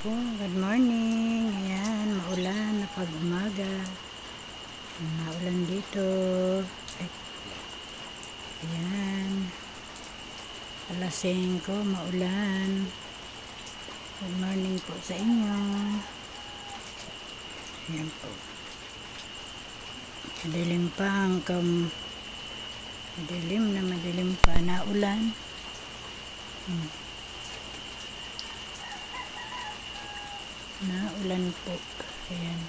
po, good morning. Ayan, maulan na pag umaga. Maulan dito. Ay, ayan. Alas 5, maulan. Good morning po sa inyo. Ayan po. Madilim pa hanggang madilim pa na ulan. Naulan po. Ayan.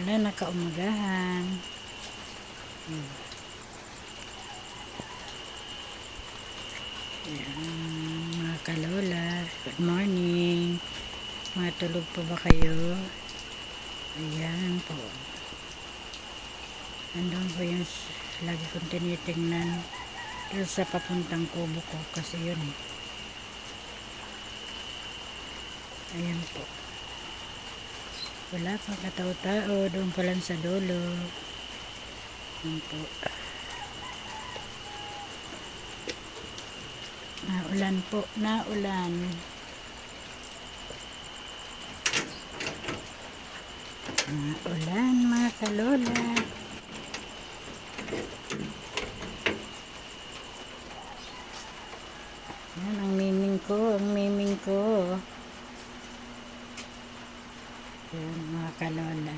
Ulan na kaumagahan. Ayan, mga kalola. Good morning. Matulog po ba kayo? Ayan po. Andun po yung lagi kong tinitingnan doon sa papuntang kubo ko kasi yun eh. Ayan po. Wala pang katao-tao doon pa lang sa dulo. Ayan po. Naulan po. Naulan. Naulan mga kalola. Yan ang miming ko. Ang miming ko. Yan mga kalola.